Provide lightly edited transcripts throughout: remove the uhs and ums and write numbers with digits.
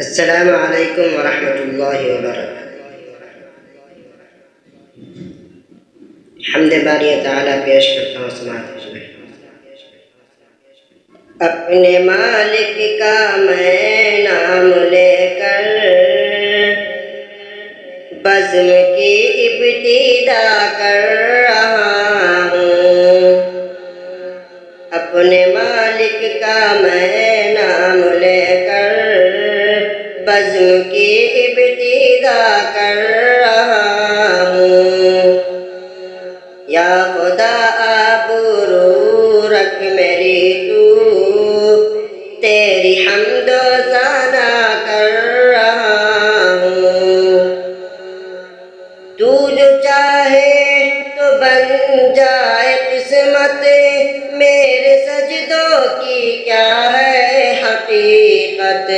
السلام علیکم ورحمۃ اللہ وبرکاتہ۔ حمد باری تعالیٰ پیش کرتا ہوں سماعت میں۔ اپنے مالک کا میں نام لے کر بزم کی ابتدا کر رہا ہوں۔ اپنے مالک کا میں نام لے کر بزم کی ابتدا کر رہا ہوں۔ یا خدا آبرو رکھ میری تو، تیری حمد و ثنا کر رہا ہوں۔ تو جو چاہے تو بن جائے قسمت، میرے سجدوں کی کیا ہے حقیقت۔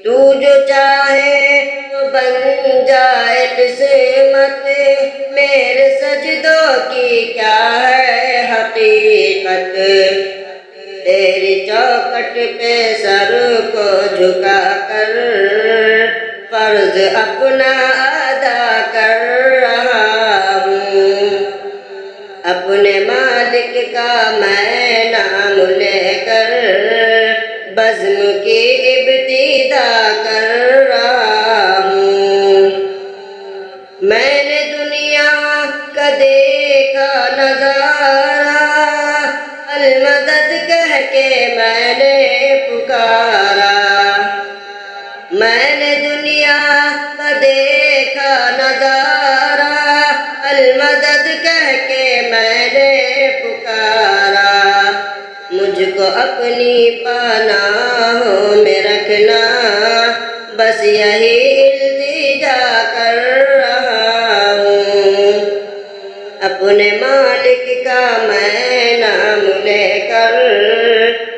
تو جو چاہے تو بن جائے قسمت، میرے سجدوں کی کیا ہے حقیقت۔ تیری چوکھٹ پہ سر کو جھکا کر فرض اپنا ادا کر رہا ہوں۔ اپنے مالک کا میں نام لے کر بزم کی ابتدا کر رہا ہوں۔ میں نے دنیا کا دیکھا نظارہ، المدد کہہ کے میں نے پکارا۔ میں نے دنیا کا دیکھا نظارہ، المدد کہہ کے میں نے پکارا۔ مجھ کو اپنی پناہوں میں رکھنا، بس یہی التجا کر رہا ہوں۔ اپنے مالک کا میں نام لے کر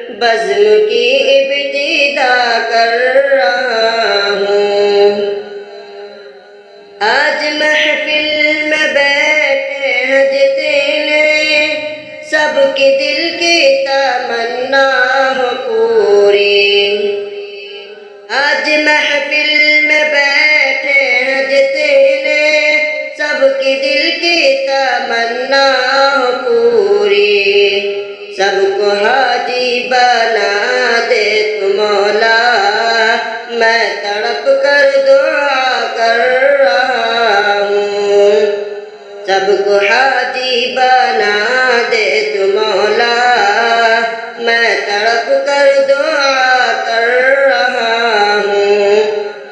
بزم کی ابتدا کر رہا ہوں۔ آج محفل میں بیٹھے ہیں جتنے، سب کی دل کی تمنا ہو پوری۔ آج محفل میں بیٹھے ہیں جتنے، سب کی دل کی تمنا ہو پوری۔ سب کو حاجی بنا دے تو مولا، میں تڑپ کر دعا کر رہا ہوں۔ سب کو حاجی بنا دے تو مولا، میں تڑپ کر دعا کر رہا ہوں۔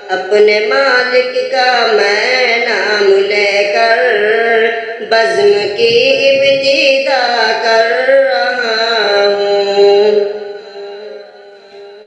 اپنے مالک کا میں نام لے کر بزم کی ابتدا کر